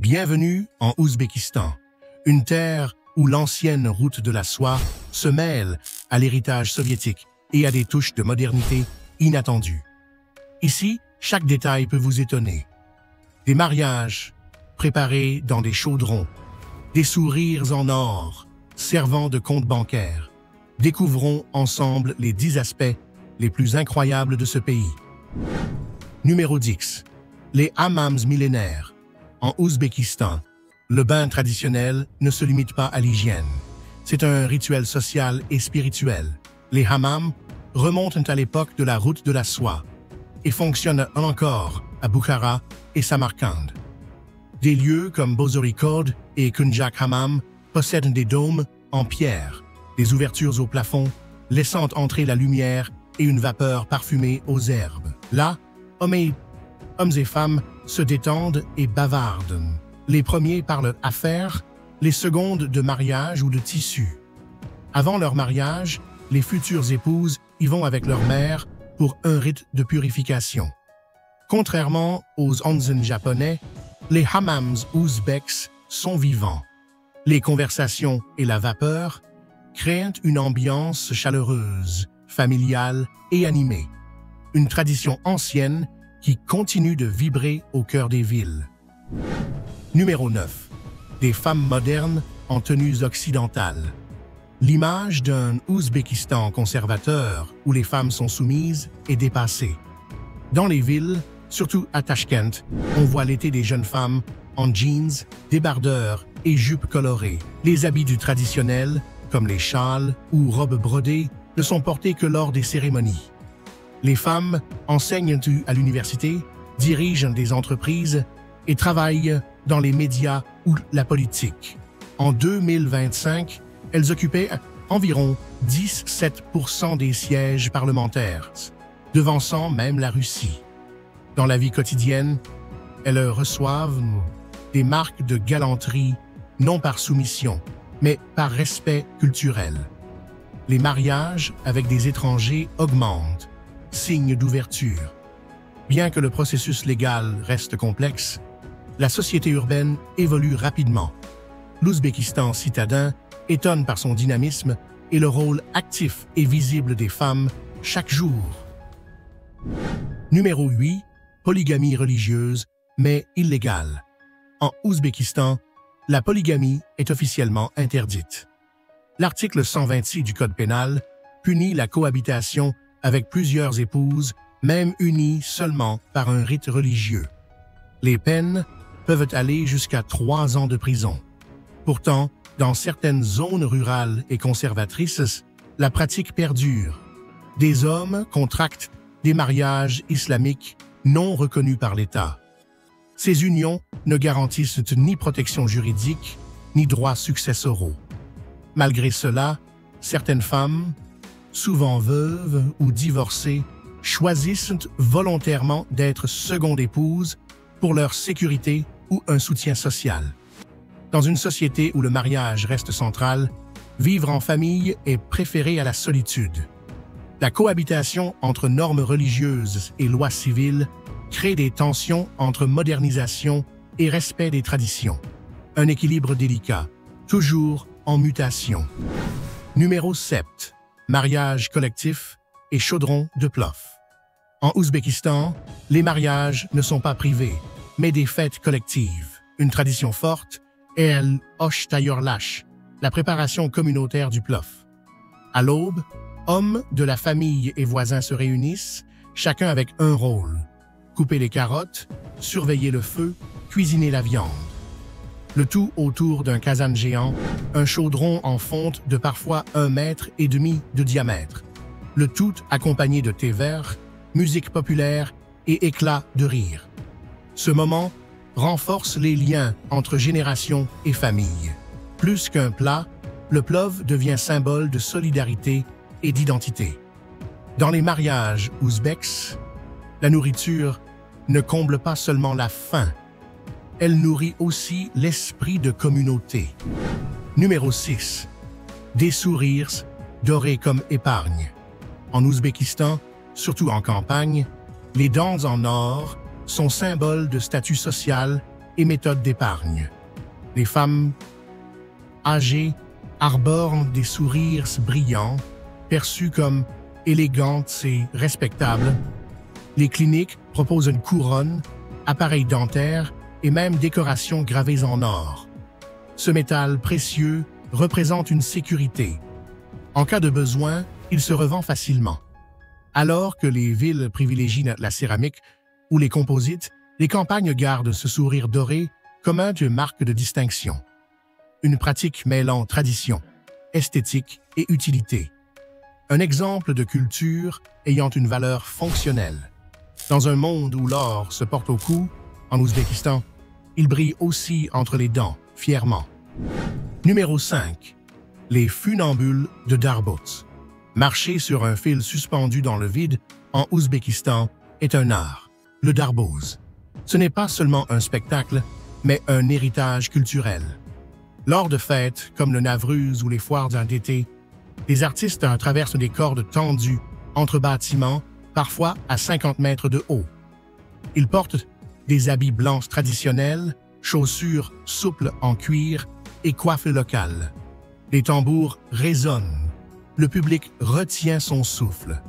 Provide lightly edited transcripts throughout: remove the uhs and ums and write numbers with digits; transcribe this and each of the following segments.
Bienvenue en Ouzbékistan, une terre où l'ancienne route de la soie se mêle à l'héritage soviétique et à des touches de modernité inattendues. Ici, chaque détail peut vous étonner. Des mariages préparés dans des chaudrons, des sourires en or servant de compte bancaire. Découvrons ensemble les 10 aspects les plus incroyables de ce pays. Numéro 10. Les hammams millénaires. En Ouzbékistan, le bain traditionnel ne se limite pas à l'hygiène. C'est un rituel social et spirituel. Les hammams remontent à l'époque de la route de la soie et fonctionnent encore à Bukhara et Samarcande. Des lieux comme Bozorikode et Kunjak Hammam possèdent des dômes en pierre, des ouvertures au plafond, laissant entrer la lumière et une vapeur parfumée aux herbes. Là, hommes et femmes se détendent et bavardent. Les premiers parlent affaires, les secondes de mariage ou de tissu. Avant leur mariage, les futures épouses y vont avec leur mère pour un rite de purification. Contrairement aux onsen japonais, les hammams ouzbeks sont vivants. Les conversations et la vapeur créent une ambiance chaleureuse, familiale et animée. Une tradition ancienne qui continue de vibrer au cœur des villes. Numéro 9. Des femmes modernes en tenues occidentales. L'image d'un Ouzbékistan conservateur où les femmes sont soumises est dépassée. Dans les villes, surtout à Tachkent, on voit l'été des jeunes femmes en jeans, débardeurs et jupes colorées. Les habits du traditionnel, comme les châles ou robes brodées, ne sont portés que lors des cérémonies. Les femmes enseignent à l'université, dirigent des entreprises et travaillent dans les médias ou la politique. En 2025, elles occupaient environ 17% des sièges parlementaires, devançant même la Russie. Dans la vie quotidienne, elles reçoivent des marques de galanterie, non par soumission, mais par respect culturel. Les mariages avec des étrangers augmentent, signe d'ouverture. Bien que le processus légal reste complexe, la société urbaine évolue rapidement. L'Ouzbékistan citadin étonne par son dynamisme et le rôle actif et visible des femmes chaque jour. Numéro 8. Polygamie religieuse, mais illégale. En Ouzbékistan, la polygamie est officiellement interdite. L'article 126 du Code pénal punit la cohabitation avec plusieurs épouses, même unies seulement par un rite religieux. Les peines peuvent aller jusqu'à 3 ans de prison. Pourtant, dans certaines zones rurales et conservatrices, la pratique perdure. Des hommes contractent des mariages islamiques non reconnus par l'État. Ces unions ne garantissent ni protection juridique, ni droits successoraux. Malgré cela, certaines femmes, souvent veuves ou divorcées, choisissent volontairement d'être seconde épouse pour leur sécurité ou un soutien social. Dans une société où le mariage reste central, vivre en famille est préféré à la solitude. La cohabitation entre normes religieuses et lois civiles crée des tensions entre modernisation et respect des traditions. Un équilibre délicat, toujours en mutation. Numéro 7. Mariage collectif et chaudron de plof. En Ouzbékistan, les mariages ne sont pas privés, mais des fêtes collectives. Une tradition forte est l'Osh Tayorlash, la préparation communautaire du plof. À l'aube, hommes de la famille et voisins se réunissent, chacun avec un rôle. Couper les carottes, surveiller le feu, cuisiner la viande. Le tout autour d'un kazan géant, un chaudron en fonte de parfois 1,5 mètre de diamètre. Le tout accompagné de thé vert, musique populaire et éclats de rire. Ce moment renforce les liens entre générations et familles. Plus qu'un plat, le plov devient symbole de solidarité et d'identité. Dans les mariages ouzbeks, la nourriture ne comble pas seulement la faim, elle nourrit aussi l'esprit de communauté. Numéro 6. Des sourires dorés comme épargne. En Ouzbékistan, surtout en campagne, les dents en or sont symboles de statut social et méthodes d'épargne. Les femmes âgées arborent des sourires brillants, perçus comme élégantes et respectables. Les cliniques proposent une couronne, appareils dentaires et même décorations gravées en or. Ce métal précieux représente une sécurité. En cas de besoin, il se revend facilement. Alors que les villes privilégient la céramique ou les composites, les campagnes gardent ce sourire doré comme une marque de distinction. Une pratique mêlant tradition, esthétique et utilité. Un exemple de culture ayant une valeur fonctionnelle. Dans un monde où l'or se porte au cou, en Ouzbékistan, il brille aussi entre les dents, fièrement. Numéro 5. Les funambules de Darboz. Marcher sur un fil suspendu dans le vide en Ouzbékistan est un art, le Darboz. Ce n'est pas seulement un spectacle, mais un héritage culturel. Lors de fêtes comme le Navruz ou les foires d'été, les artistes traversent des cordes tendues entre bâtiments, parfois à 50 mètres de haut. Ils portent des habits blancs traditionnels, chaussures souples en cuir et coiffes locales. Les tambours résonnent. Le public retient son souffle.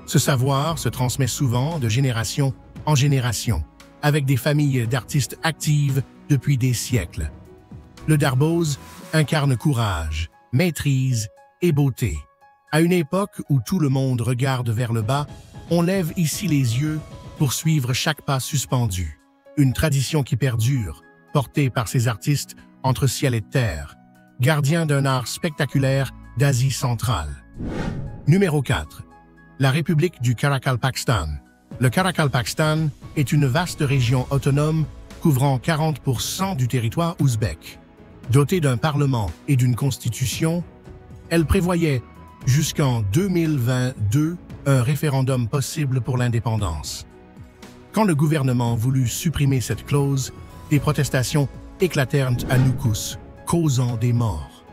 Ce savoir se transmet souvent de génération en génération, avec des familles d'artistes actives depuis des siècles. Le Darboz incarne courage, maîtrise et beauté. À une époque où tout le monde regarde vers le bas, on lève ici les yeux pour suivre chaque pas suspendu. Une tradition qui perdure, portée par ces artistes entre ciel et terre, gardiens d'un art spectaculaire d'Asie centrale. Numéro 4. La République du Karakalpakstan. Le Karakalpakstan est une vaste région autonome couvrant 40% du territoire ouzbek. Dotée d'un parlement et d'une constitution, elle prévoyait jusqu'en 2022 un référendum possible pour l'indépendance. Quand le gouvernement voulut supprimer cette clause, des protestations éclatèrent à Nukus, causant des morts.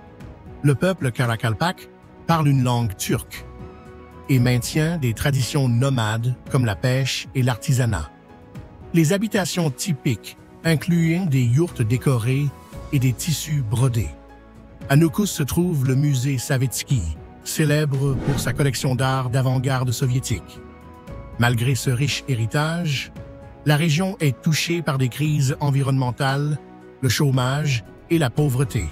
Le peuple Karakalpak parle une langue turque et maintient des traditions nomades comme la pêche et l'artisanat. Les habitations typiques incluent des yourtes décorées et des tissus brodés. À Nukus se trouve le musée Savetsky, célèbre pour sa collection d'art d'avant-garde soviétique. Malgré ce riche héritage, la région est touchée par des crises environnementales, le chômage et la pauvreté.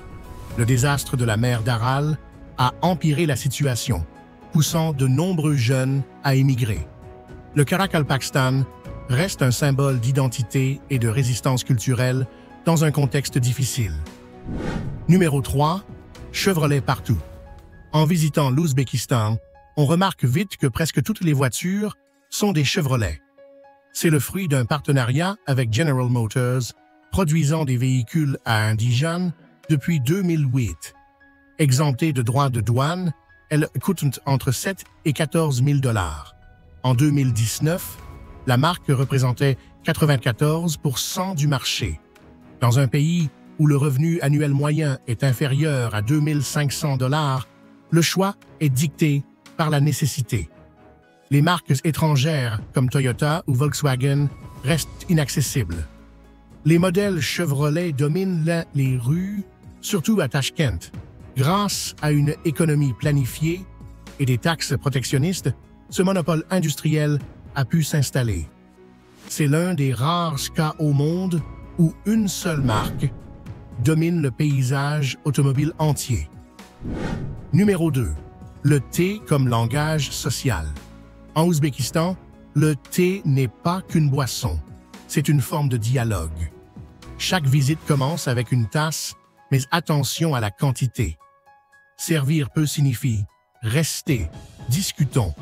Le désastre de la mer d'Aral a empiré la situation, poussant de nombreux jeunes à émigrer. Le Karakalpakstan reste un symbole d'identité et de résistance culturelle dans un contexte difficile. Numéro 3. Chevrolet partout. En visitant l'Ouzbékistan, on remarque vite que presque toutes les voitures sont des Chevrolet. C'est le fruit d'un partenariat avec General Motors, produisant des véhicules à indigènes depuis 2008. Exemptées de droits de douane, elles coûtent entre 7 et 14 000 $. En 2019, la marque représentait 94% du marché. Dans un pays où le revenu annuel moyen est inférieur à 2 500 $, le choix est dicté par la nécessité. Les marques étrangères comme Toyota ou Volkswagen restent inaccessibles. Les modèles Chevrolet dominent les rues, surtout à Tachkent. Grâce à une économie planifiée et des taxes protectionnistes, ce monopole industriel a pu s'installer. C'est l'un des rares cas au monde où une seule marque domine le paysage automobile entier. Numéro 2. Le thé comme langage social. En Ouzbékistan, le thé n'est pas qu'une boisson, c'est une forme de dialogue. Chaque visite commence avec une tasse, mais attention à la quantité. Servir peu signifie rester, discutons.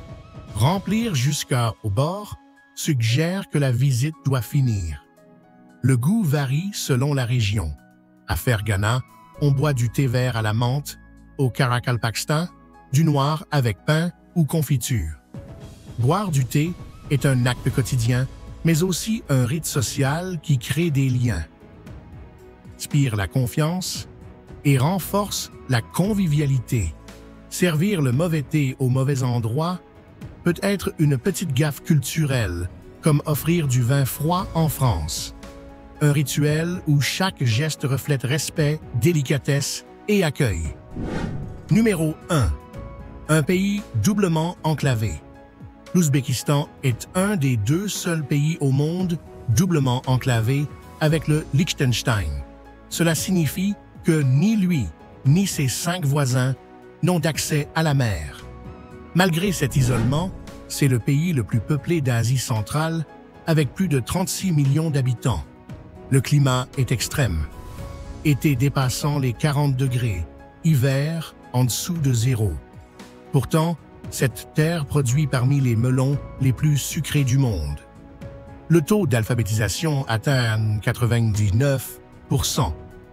Remplir jusqu'au bord suggère que la visite doit finir. Le goût varie selon la région. À Fergana, on boit du thé vert à la menthe, au Karakalpakstan, du noir avec pain ou confiture. Boire du thé est un acte quotidien, mais aussi un rite social qui crée des liens, inspire la confiance et renforce la convivialité. Servir le mauvais thé au mauvais endroit peut être une petite gaffe culturelle, comme offrir du vin froid en France. un rituel où chaque geste reflète respect, délicatesse et accueil. Numéro 1. Un pays doublement enclavé. L'Ouzbékistan est un des 2 seuls pays au monde doublement enclavé avec le Liechtenstein. Cela signifie que ni lui, ni ses 5 voisins n'ont d'accès à la mer. Malgré cet isolement, c'est le pays le plus peuplé d'Asie centrale, avec plus de 36 millions d'habitants. Le climat est extrême. Été dépassant les 40 degrés, hiver en dessous de 0. Pourtant, cette terre produit parmi les melons les plus sucrés du monde. Le taux d'alphabétisation atteint 99%.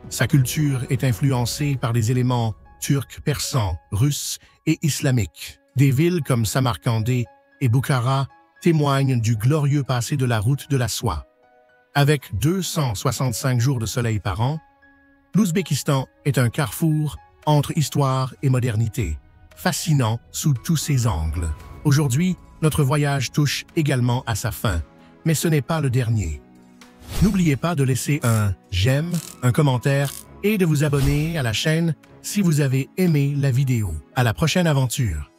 Sa culture est influencée par des éléments turcs, persans, russes et islamiques. Des villes comme Samarcandé et Bukhara témoignent du glorieux passé de la route de la soie. Avec 265 jours de soleil par an, l'Ouzbékistan est un carrefour entre histoire et modernité, fascinant sous tous ses angles. Aujourd'hui, notre voyage touche également à sa fin, mais ce n'est pas le dernier. N'oubliez pas de laisser un j'aime, un commentaire et de vous abonner à la chaîne si vous avez aimé la vidéo. À la prochaine aventure!